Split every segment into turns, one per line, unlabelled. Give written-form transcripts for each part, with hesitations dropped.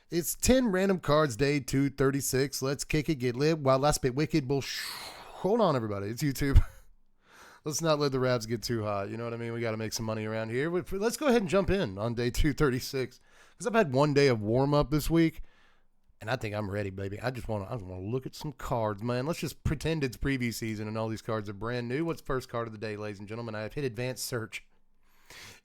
It's 10 random cards, day 236. Let's kick it, get lit. While last bit wicked, hold on, everybody. It's YouTube. Let's not let the raps get too hot. You know what I mean? We got to make some money around here. Let's go ahead and jump in on day 236. Because I've had one day of warm up this week. And I think I'm ready, baby. I just want to look at some cards, man. Let's just pretend it's preview season and all these cards are brand new. What's first card of the day, ladies and gentlemen? I have hit advanced search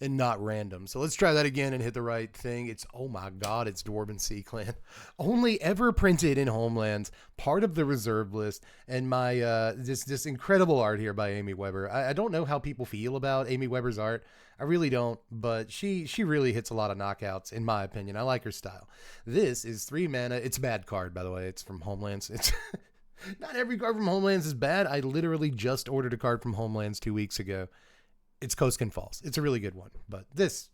and not random. So let's try that again and hit the right thing. It's, oh my God, it's Dwarven Sea Clan. Only ever printed in Homelands, part of the reserve list, and my this incredible art here by Amy Weber. I don't know how people feel about Amy Weber's art. I really don't, but she really hits a lot of knockouts, in my opinion. I like her style. This is 3 mana. It's a bad card, by the way. It's from Homelands. It's not every card from Homelands is bad. I literally just ordered a card from Homelands 2 weeks ago. It's Koskin Falls. It's a really good one, but this,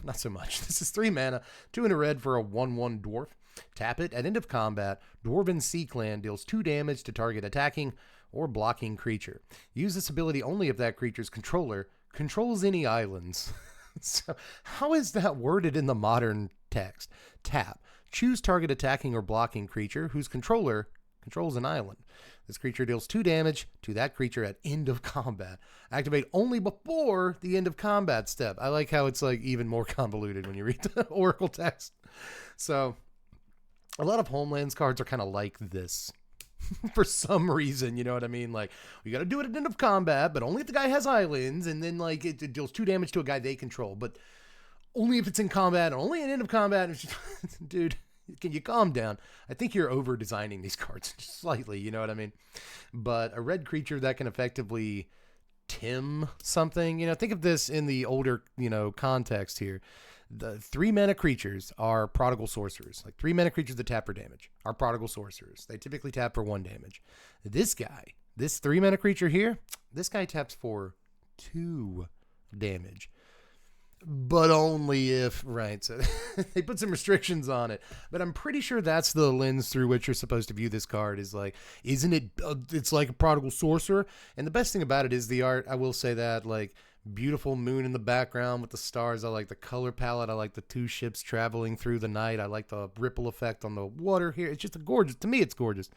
not so much. This is 3 mana, 2 in a red for a 1/1 dwarf. Tap it. At end of combat, Dwarven Sea Clan deals 2 damage to target attacking or blocking creature. Use this ability only if that creature's controller controls any islands. So how is that worded in the modern text? Tap. Choose target attacking or blocking creature whose controller controls an island. This creature deals 2 damage to that creature at end of combat. Activate only before the end of combat step. I like how it's like even more convoluted when you read the Oracle text. So a lot of Homelands cards are kind of like this. For some reason, you know what I mean? Like, we got to do it at end of combat, but only if the guy has islands, and then like it deals 2 damage to a guy they control, but only if it's in combat, and only at end of combat. Just, dude, can you calm down? I think you're over designing these cards just slightly, you know what I mean? But a red creature that can effectively Tim something, you know, think of this in the older, you know, context here. The 3 mana creatures are prodigal sorcerers. Like 3 mana creatures that tap for damage are prodigal sorcerers. They typically tap for 1 damage. This guy, this 3 mana creature here, this guy taps for 2 damage. But only if, right, so they put some restrictions on it. But I'm pretty sure that's the lens through which you're supposed to view this card is like, isn't it, it's like a prodigal sorcerer. And the best thing about it is the art, I will say that, like, beautiful moon in the background with the stars. I like the color palette. I like the 2 ships traveling through the night. I like the ripple effect on the water here. It's just a gorgeous, to me it's gorgeous.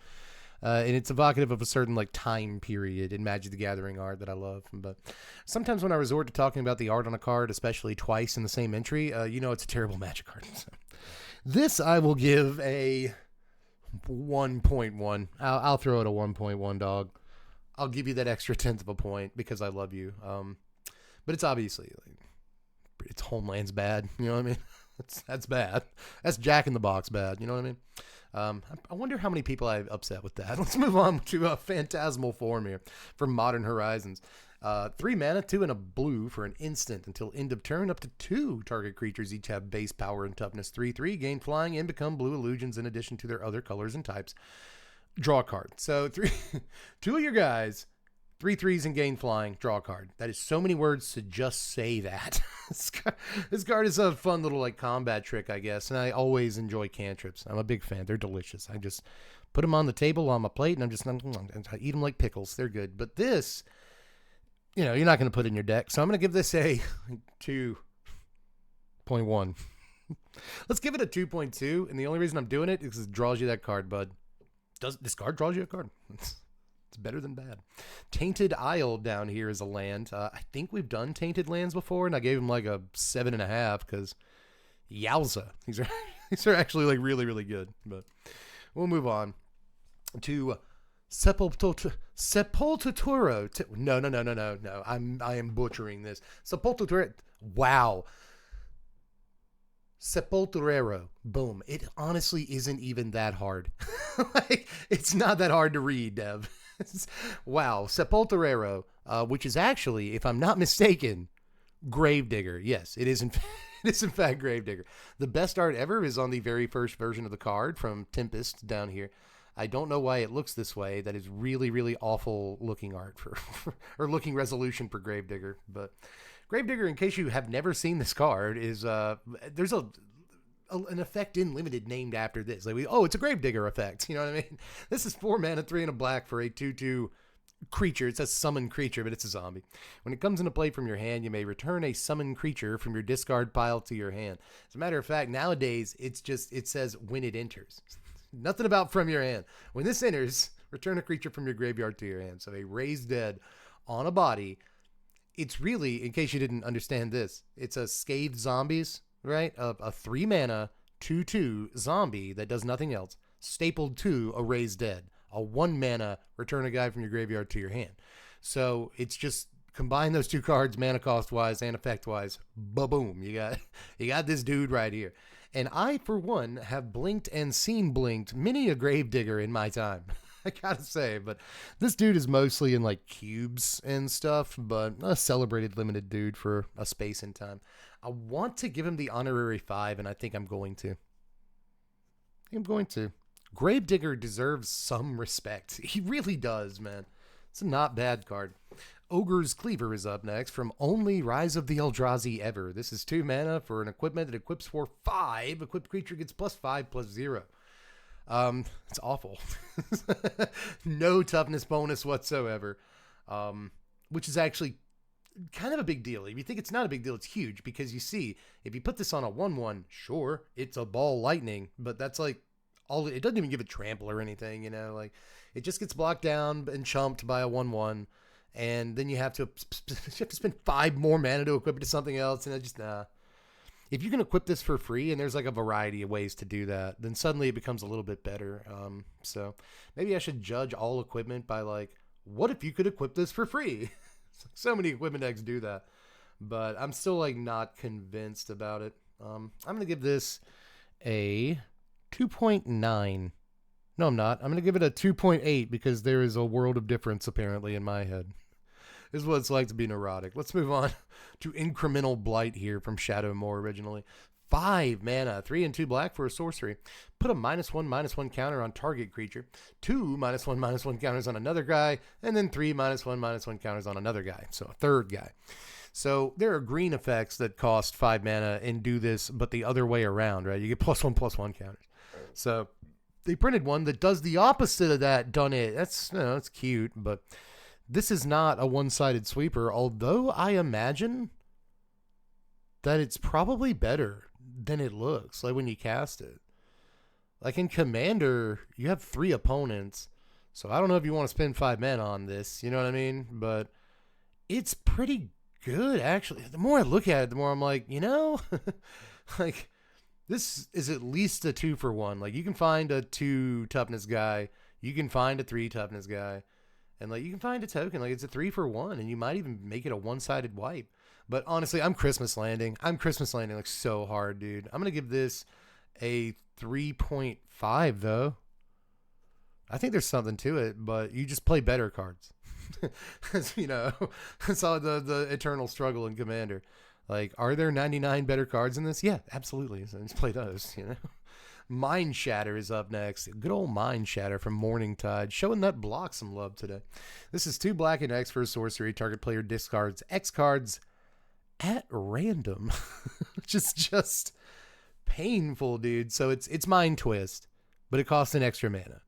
And it's evocative of a certain like time period in Magic the Gathering art that I love. But sometimes when I resort to talking about the art on a card, especially twice in the same entry, you know it's a terrible Magic card. So this I will give a 1.1. I'll throw it a 1.1, dog. I'll give you that extra 1/10 of a point because I love you. But it's obviously like, it's Homeland's bad. You know what I mean? That's bad. That's Jack in the Box bad. You know what I mean? I wonder how many people I've upset with that. Let's move on to a Phantasmal Form here from Modern Horizons. 3 mana, 2 and a blue for an instant until end of turn. Up to 2 target creatures each have base power and toughness 3/3, gain flying, and become blue illusions in addition to their other colors and types. Draw a card. So 2 of your guys, 3/3s and gain flying, draw a card. That is so many words to just say that. This card is a fun little like combat trick, I guess. And I always enjoy cantrips. I'm a big fan. They're delicious. I just put them on the table on my plate and I eat them like pickles. They're good. But this, you know, you're not going to put in your deck. So I'm going to give this a 2.1. Let's give it a 2.2. And the only reason I'm doing it is because it draws you that card, bud. Does this card draws you a card? It's better than bad. Tainted Isle down here is a land. I think we've done Tainted Lands before, and I gave him like a 7.5 because yowza. These are actually like really, really good. But we'll move on to Sepultura. No. I am butchering this. Sepultura. Wow. Sepulturero. Boom. It honestly isn't even that hard. Like, it's not that hard to read, Dev. Wow. Sepulturero, which is actually, if I'm not mistaken, Gravedigger. Yes, it is in fact Gravedigger. The best art ever is on the very first version of the card from Tempest down here. I don't know why it looks this way. That is really, really awful looking art for or looking resolution for Gravedigger. But Gravedigger, in case you have never seen this card, is there's an effect in Limited named after this. Like it's a Gravedigger effect. You know what I mean? This is 4 mana, 3 and a black for a 2/2 creature. It says summon creature, but it's a zombie. When it comes into play from your hand, you may return a summon creature from your discard pile to your hand. As a matter of fact, nowadays, it says when it enters. Nothing about from your hand. When this enters, return a creature from your graveyard to your hand. So a raised dead on a body. It's really, in case you didn't understand this, it's a Scathed Zombies, right? A 3 mana, 2/2 zombie that does nothing else, stapled to a raised dead. A 1 mana, return a guy from your graveyard to your hand. So it's just combine those 2 cards, mana cost wise and effect wise. Ba-boom. You got this dude right here. And I, for one, have blinked and seen blinked many a Gravedigger in my time. I gotta say, but this dude is mostly in like cubes and stuff, but a celebrated limited dude for a space and time. I want to give him the honorary 5, and I think I'm going to. Gravedigger deserves some respect. He really does, man. It's a not bad card. Ogre's Cleaver is up next from Only Rise of the Eldrazi Ever. This is 2 mana for an equipment that equips for 5. Equipped creature gets +5/+0. It's awful. No toughness bonus whatsoever, which is actually kind of a big deal. If you think it's not a big deal, it's huge, because you see, if you put this on a 1/1, sure, it's a ball lightning, but that's like all. It doesn't even give it trample or anything, you know, like it just gets blocked down and chumped by a 1/1, and then you have to spend 5 more mana to equip it to something else, and I just If you can equip this for free, and there's like a variety of ways to do that, then suddenly it becomes a little bit better. So maybe I should judge all equipment by like, what if you could equip this for free? So many equipment decks do that, but I'm still like not convinced about it. I'm going to give this a 2.9. No, I'm not. I'm going to give it a 2.8 because there is a world of difference apparently in my head. This is what it's like to be neurotic. Let's move on to Incremental Blight here from Shadow more originally. 5 mana, 3 and 2 black for a sorcery. Put a -1/-1 counter on target creature. 2 -1/-1 counters on another guy. And then 3 -1/-1 counters on another guy. So a third guy. So there are green effects that cost 5 mana and do this, but the other way around, right? You get +1/+1 counters. So they printed one that does the opposite of that, done it. That's, you know, it's cute, but this is not a one-sided sweeper, although I imagine that it's probably better than it looks, like when you cast it. Like in Commander, you have 3 opponents, so I don't know if you want to spend 5 mana on this, you know what I mean? But it's pretty good, actually. The more I look at it, the more I'm like, you know, like this is at least a 2-for-1. Like you can find a 2 toughness guy, you can find a 3 toughness guy, and like you can find a token, like it's a 3-for-1, and you might even make it a one-sided wipe. But honestly, I'm Christmas landing like so hard, dude. I'm gonna give this a 3.5 though. I think there's something to it, but you just play better cards. You know, that's all the eternal struggle in Commander. Like, are there 99 better cards in this? Yeah, absolutely. So just play those, you know. Mind Shatter is up next. Good old Mind Shatter from Morningtide, showing that block some love today. This is 2 black and X for a sorcery. Target player discards X cards at random, which is just painful, dude. So it's Mind Twist, but it costs an extra mana,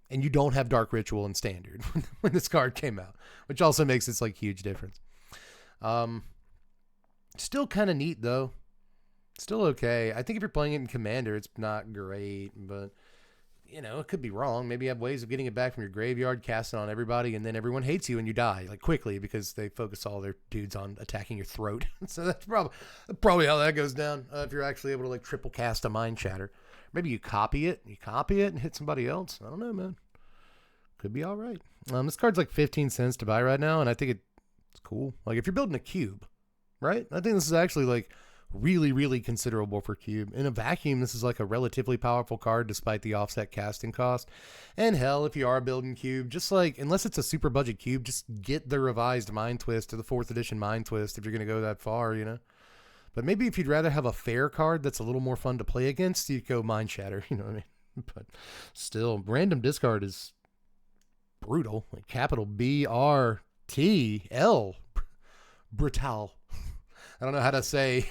and you don't have Dark Ritual in Standard when this card came out, which also makes this like huge difference. Still kind of neat though. Still okay. I think if you're playing it in Commander, it's not great, but you know, it could be wrong. Maybe you have ways of getting it back from your graveyard, cast it on everybody, and then everyone hates you and you die like quickly because they focus all their dudes on attacking your throat. So that's probably how that goes down. If you're actually able to like triple cast a Mind Shatter, maybe you copy it and hit somebody else. I don't know, man. Could be all right. This card's like 15 cents to buy right now, and I think it's cool. Like if you're building a cube, right? I think this is actually like really, really considerable for cube. In a vacuum, this is like a relatively powerful card despite the offset casting cost. And hell, if you are building cube, just like, unless it's a super budget cube, just get the revised Mind Twist or the 4th edition Mind Twist if you're going to go that far, you know? But maybe if you'd rather have a fair card that's a little more fun to play against, you go Mind Shatter, you know what I mean? But still, random discard is brutal. Like capital BRTL. Brutal. I don't know how to say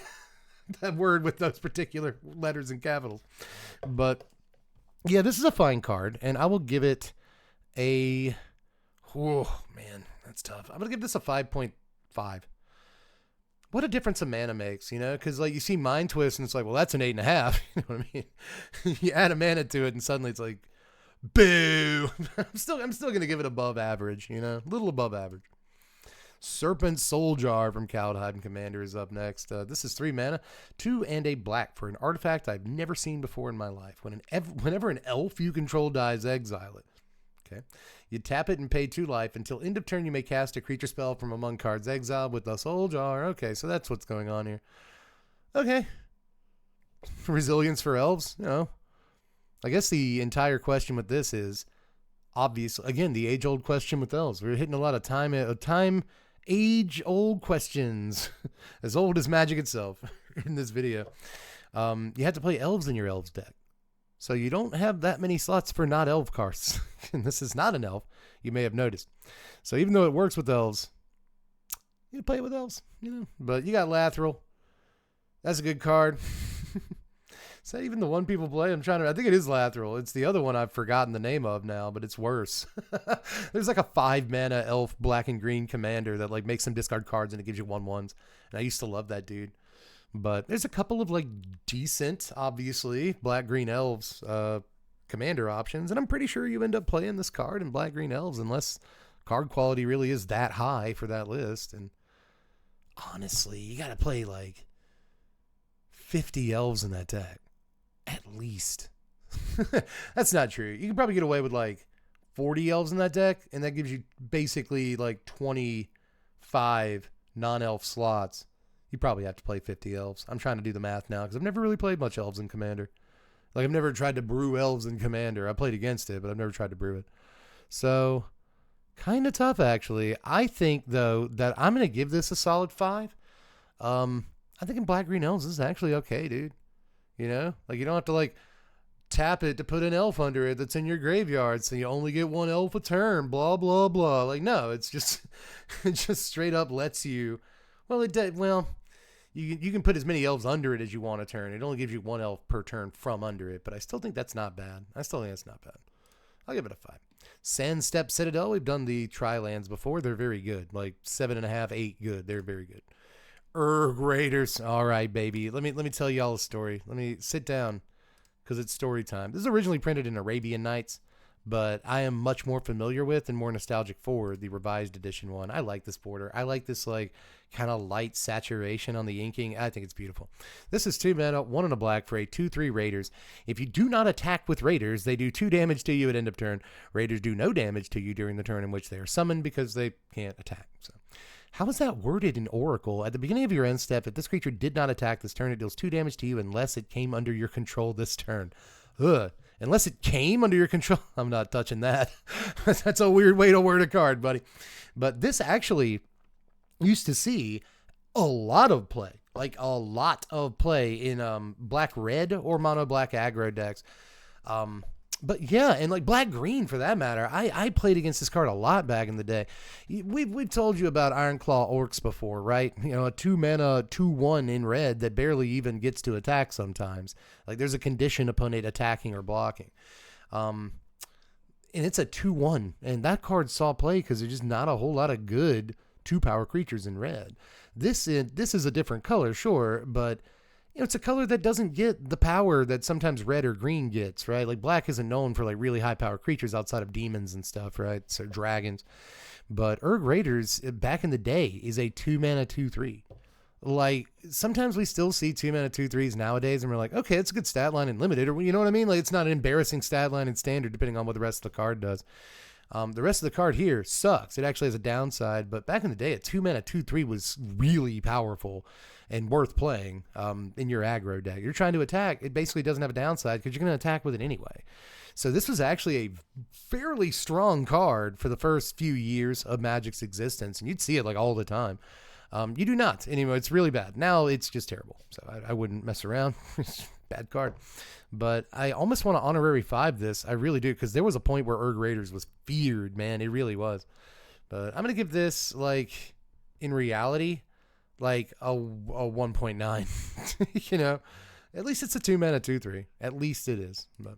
that word with those particular letters and capitals. But yeah, this is a fine card, and I will give it a Oh, man, that's tough. I'm going to give this a 5.5. What a difference a mana makes, you know? Because, like, you see Mind Twist, and it's like, well, that's an 8.5. You know what I mean? You add a mana to it, and suddenly it's like, boo! I'm still going to give it above average, you know? A little above average. Serpent Soul Jar from Kaldheim and Commander is up next. This is 3 mana, 2 and a black for an artifact I've never seen before in my life. Whenever an elf you control dies, exile it. Okay. You tap it and pay 2 life. Until end of turn, you may cast a creature spell from among cards exiled with the Soul Jar. Okay, so that's what's going on here. Okay. Resilience for elves, you know. I guess the entire question with this is, obviously, again, the age-old question with elves. We're hitting a lot of age-old questions, as old as Magic itself in this video. You have to play elves in your elves deck. So you don't have that many slots for not elf cards. And this is not an elf, you may have noticed. So even though it works with elves, you play it with elves, you know. But you got Lathril. That's a good card. Is that even the one people play? I think it is Lathril. It's the other one I've forgotten the name of now, but it's worse. There's like a 5 mana elf black and green commander that like makes some discard cards and it gives you 1/1s. And I used to love that dude. But there's a couple of like decent, obviously, black-green elves commander options. And I'm pretty sure you end up playing this card in black-green elves unless card quality really is that high for that list. And honestly, you got to play like 50 elves in that deck. At least. That's not true. You can probably get away with like 40 elves in that deck, and that gives you basically like 25 non-elf slots. You probably have to play 50 elves. I'm trying to do the math now because I've never really played much elves in Commander. Like, I've never tried to brew elves in Commander. I played against it, but I've never tried to brew it. So, kind of tough, actually. I think, though, that I'm going to give this a solid 5. I think in Black-Green Elves, this is actually okay, dude. You know? Like, you don't have to, like, tap it to put an elf under it that's in your graveyard, so you only get 1 elf a turn, blah, blah, blah. Like, no, it's just, it just straight up lets you, well, it did, well, you can put as many elves under it as you want a turn. It only gives you 1 elf per turn from under it, but I still think that's not bad. I'll give it a 5. Sandstep Citadel, we've done the Tri-Lands before. They're very good. Like 7.5, 8 good. They're very good. Erg Raiders. All right, baby. Let me tell y'all a story. Let me sit down because it's story time. This is originally printed in Arabian Nights, but I am much more familiar with and more nostalgic for the revised edition one. I like this border. I like this like kind of light saturation on the inking. I think it's beautiful. This is 2 mana, 1 and a black for a 2/3 Raiders. If you do not attack with Raiders, they do 2 damage to you at end of turn. Raiders do no damage to you during the turn in which they are summoned because they can't attack. So, how is that worded in Oracle? At the beginning of your end step, if this creature did not attack this turn, it deals 2 damage to you unless it came under your control this turn. Ugh. Unless it came under your control. I'm not touching that. That's a weird way to word a card, buddy. But this actually used to see a lot of play. Like a lot of play in black-red or mono-black aggro decks. But yeah, and like black-green for that matter. I played against this card a lot back in the day. We've told you about Ironclaw Orcs before, right? You know, a 2 mana 2/1 in red that barely even gets to attack sometimes. Like there's a condition upon it attacking or blocking. And it's a 2/1, and that card saw play because there's just not a whole lot of good 2-power creatures in red. This is a different color, sure, but you know, it's a color that doesn't get the power that sometimes red or green gets, right? Like black isn't known for like really high power creatures outside of demons and stuff, right? So dragons. But Erg Raiders back in the day is a 2 mana 2/3. Like sometimes we still see 2 mana 2/3s nowadays and we're like, okay, it's a good stat line in limited, or you know what I mean? Like it's not an embarrassing stat line in standard depending on what the rest of the card does. The rest of the card here sucks. It actually has a downside, but back in the day, a 2 mana 2/3 was really powerful and worth playing in your aggro deck. You're trying to attack, it basically doesn't have a downside because you're going to attack with it anyway. So this was actually a fairly strong card for the first few years of Magic's existence, and you'd see it like all the time. You do not anymore. It's really bad. Now it's just terrible. So I wouldn't mess around. Bad card. But I almost want to honorary 5 this. I really do, because there was a point where Erg Raiders was feared, man. It really was. But I'm going to give this, like, in reality, like a 1.9. You know, at least it's a 2 mana 2/3. At least it is. But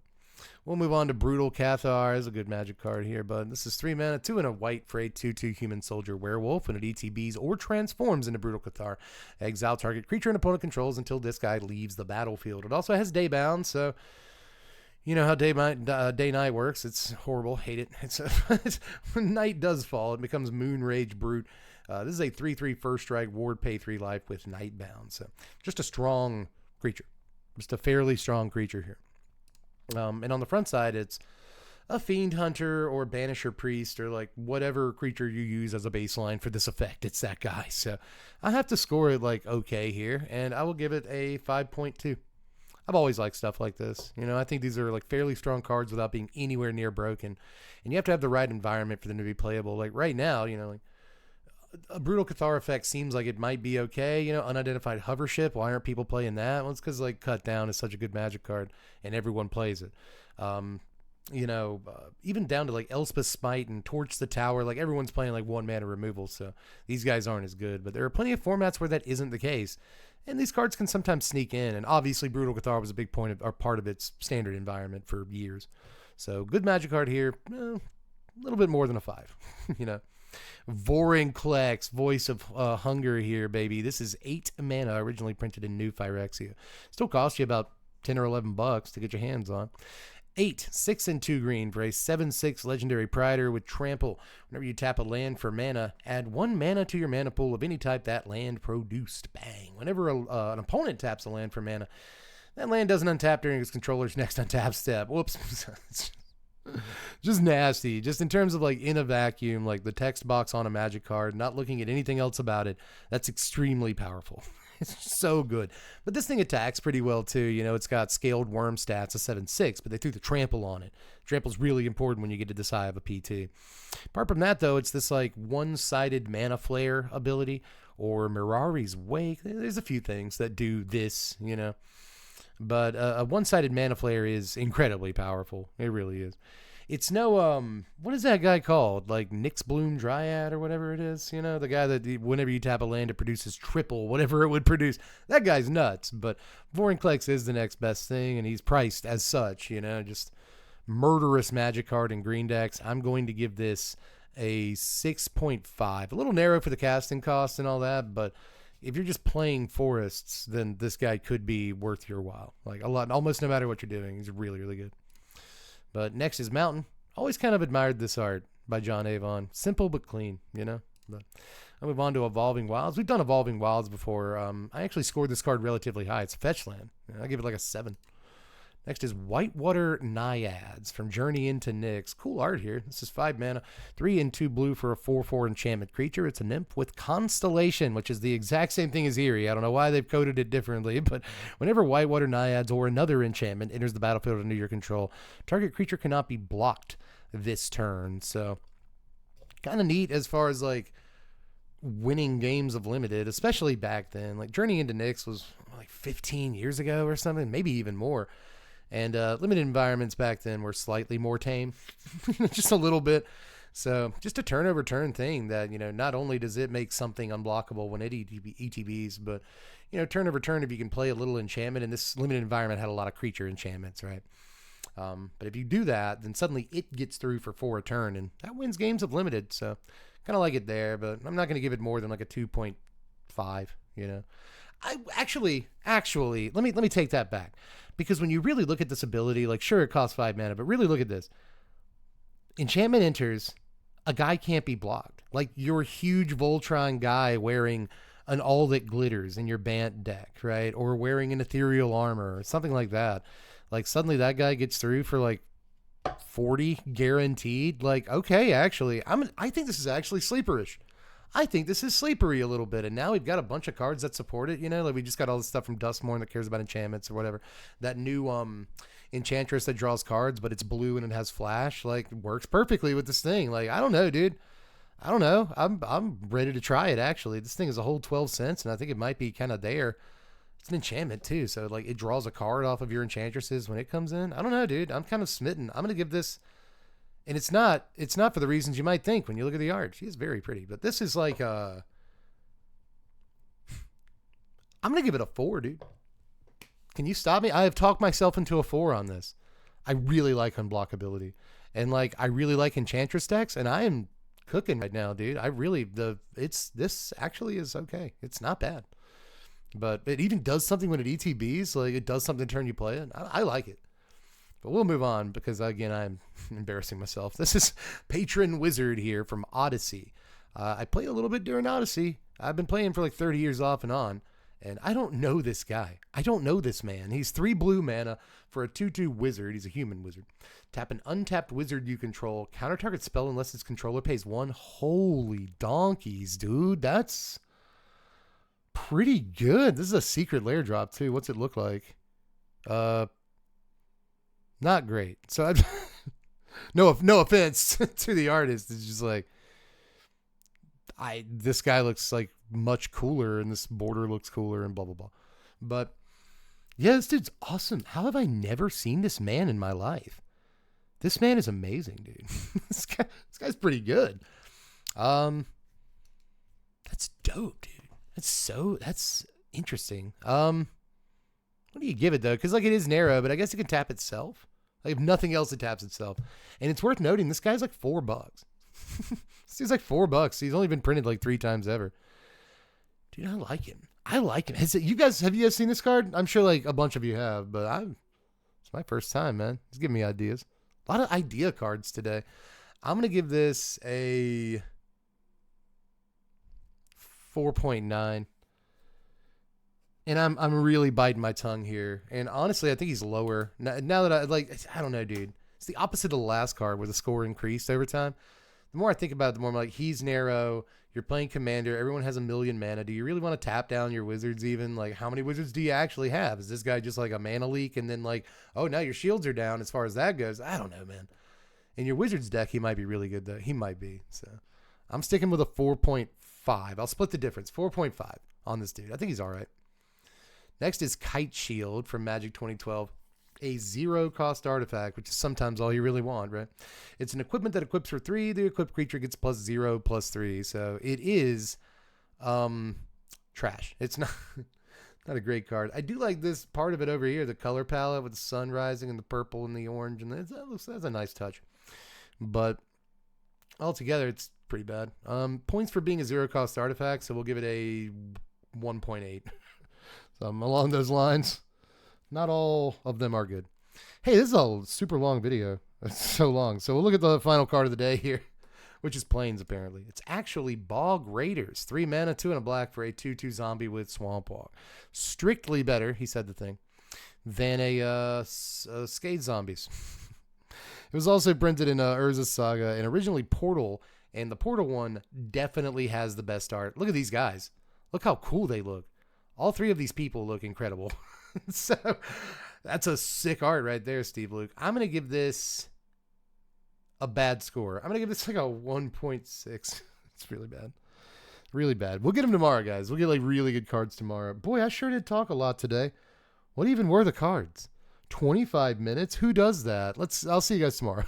We'll move on to Brutal Cathar. Is a good magic card here, but this is 3 mana, 2 and a white for a 2/2 human soldier werewolf, and it ETBs or transforms into Brutal Cathar. Exile target creature and opponent controls until this guy leaves the battlefield. It also has Daybound, so you know how day-night works. It's horrible. Hate it. When night does fall, it becomes Moonrage Brute. This is a 3/3 first strike ward, pay 3 life with Nightbound. So just a strong creature. Just a fairly strong creature here. And on the front side, it's a Fiend Hunter or Banisher Priest or like whatever creature you use as a baseline for this effect. It's that guy. So I have to score it like okay here, and I will give it a 5.2. I've always liked stuff like this. You know, I think these are like fairly strong cards without being anywhere near broken. And you have to have the right environment for them to be playable. Like right now, you know, like a Brutal Cathar effect seems like it might be okay. You know, Unidentified Hovership. Why aren't people playing that? Well, it's because like Cut Down is such a good magic card and everyone plays it. You know, even down to like Elspeth Smite and Torch the Tower, like everyone's playing like 1 mana removal. So these guys aren't as good, but there are plenty of formats where that isn't the case. And these cards can sometimes sneak in. And obviously Brutal Cathar was a big point of, or part of its standard environment for years. So good magic card here. A little bit more than a 5, you know. Vorinclex, Voice of Hunger here, baby. This is 8 mana, originally printed in New Phyrexia. Still costs you about 10 or 11 bucks to get your hands on. 8, 6 and 2 green for a 7/6 legendary Prider with Trample. Whenever you tap a land for mana, add 1 mana to your mana pool of any type that land produced. Bang. Whenever an opponent taps a land for mana, that land doesn't untap during its controller's next untap step. Whoops. Just nasty. Just in terms of like in a vacuum, like the text box on a magic card, not looking at anything else about it, that's extremely powerful. It's so good. But this thing attacks pretty well too. You know, it's got Scaled Worm stats, a 7/6, but they threw the Trample on it. Trample's really important when you get to this high of a PT. Apart from that though, it's this like one-sided Mana Flare ability or Mirari's Wake. There's a few things that do this, you know. But a one-sided Mana Flare is incredibly powerful. It really is. It's no, what is that guy called? Like Nyx Bloom Dryad or whatever it is. You know, the guy that whenever you tap a land, it produces triple, whatever it would produce. That guy's nuts. But Vorinclex is the next best thing, and he's priced as such, you know, just murderous magic card in green decks. I'm going to give this a 6.5. A little narrow for the casting cost and all that, but if you're just playing forests, then this guy could be worth your while. Like a lot, almost no matter what you're doing. He's really, really good. But next is Mountain. Always kind of admired this art by John Avon. Simple but clean, you know. But I'll move on to Evolving Wilds. We've done Evolving Wilds before. I actually scored this card relatively high. It's a fetch land. I'll give it like a 7. Next is Whitewater Naiads from Journey into Nyx. Cool art here. This is 5 mana, 3 and 2 blue for a 4/4 enchantment creature. It's a nymph with Constellation, which is the exact same thing as Eerie. I don't know why they've coded it differently, but whenever Whitewater Naiads or another enchantment enters the battlefield under your control, target creature cannot be blocked this turn. So kind of neat as far as like winning games of Limited, especially back then. Like Journey into Nyx was like 15 years ago or something, maybe even more. And limited environments back then were slightly more tame, just a little bit. So just a turn over turn thing that, you know, not only does it make something unblockable when it ETBs, but, you know, turn over turn if you can play a little enchantment. And this limited environment had a lot of creature enchantments, right? But if you do that, then suddenly it gets through for 4 a turn, and that wins games of Limited. So kind of like it there, but I'm not going to give it more than like a 2.5, you know. I actually, let me take that back. Because when you really look at this ability, like sure it costs 5 mana, but really look at this. Enchantment enters, a guy can't be blocked. Like your huge Voltron guy wearing an All That Glitters in your Bant deck, right? Or wearing an Ethereal Armor or something like that. Like suddenly that guy gets through for like 40 guaranteed. Like, okay, actually, I think this is actually sleeperish. I think this is sleepery a little bit, and now we've got a bunch of cards that support it, you know, like we just got all this stuff from Dustmorn that cares about enchantments or whatever. That new Enchantress that draws cards, but it's blue and it has flash, like works perfectly with this thing. Like, I don't know, dude. I don't know. I'm ready to try it, actually. This thing is a whole 12 cents, and I think it might be kind of there. It's an enchantment, too, so like it draws a card off of your Enchantresses when it comes in. I don't know, dude. I'm kind of smitten. I'm going to give this... And it's not for the reasons you might think when you look at the art. She is very pretty, but this is like I'm going to give it a 4, dude. Can you stop me? I have talked myself into a 4 on this. I really like unblockability. And like I really like Enchantress decks, and I am cooking right now, dude. I really this actually is okay. It's not bad. But it even does something when it ETBs, like it does something to turn you play it. I like it. But we'll move on because again I'm embarrassing myself. This is Patron Wizard here from Odyssey. I played a little bit during Odyssey. I've been playing for like 30 years off and on. And I don't know this guy. I don't know this man. He's 3 blue mana for a 2/2 wizard. He's a human wizard. Tap an untapped wizard you control. Counter target spell unless its controller pays 1. Holy donkeys, dude. That's pretty good. This is a secret lair drop too. What's it look like? Not great. So no offense to the artist. It's just like this guy looks like much cooler and this border looks cooler and blah blah blah. But yeah, this dude's awesome. How have I never seen this man in my life? This man is amazing, dude. this guy's pretty good. That's dope, dude. That's interesting. What do you give it though? Because like it is narrow, but I guess it can tap itself. Like if nothing else, it taps itself. And it's worth noting this guy's like $4. This dude's like $4. He's only been printed like 3 times ever. Dude, I like him. Have you guys seen this card? I'm sure like a bunch of you have, but it's my first time, man. It's giving me ideas. A lot of idea cards today. I'm gonna give this a 4.9. And I'm really biting my tongue here. And honestly, I think he's lower. Now that I don't know, dude. It's the opposite of the last card where the score increased over time. The more I think about it, the more I'm like, he's narrow. You're playing commander. Everyone has 1,000,000 mana. Do you really want to tap down your wizards even? Like, how many wizards do you actually have? Is this guy just like a mana leak? And then like, oh, now your shields are down as far as that goes. I don't know, man. In your wizards deck, he might be really good, though. He might be. So I'm sticking with a 4.5. I'll split the difference. 4.5 on this dude. I think he's all right. Next is Kite Shield from Magic 2012. A 0-cost artifact, which is sometimes all you really want, right? It's an equipment that equips for 3. The equipped creature gets +0/+3. So it is trash. It's not a great card. I do like this part of it over here, the color palette with the sun rising and the purple and the orange, and that's a nice touch. But altogether, it's pretty bad. Points for being a 0-cost artifact, so we'll give it a 1.8. Along those lines. Not all of them are good. Hey, this is a super long video. It's so long. So we'll look at the final card of the day here, which is Plains, apparently. It's actually Erg Raiders. 3 mana, 2 and a black for a 2/2 zombie with Swamp Walk. Strictly better, he said the thing, than a Scathe Zombies. It was also printed in Urza Saga and originally Portal, and the Portal one definitely has the best art. Look at these guys. Look how cool they look. All 3 of these people look incredible. So that's a sick art right there, Steve Luke. I'm going to give this a bad score. I'm going to give this like a 1.6. It's really bad. Really bad. We'll get them tomorrow, guys. We'll get like really good cards tomorrow. Boy, I sure did talk a lot today. What even were the cards? 25 minutes? Who does that? I'll see you guys tomorrow.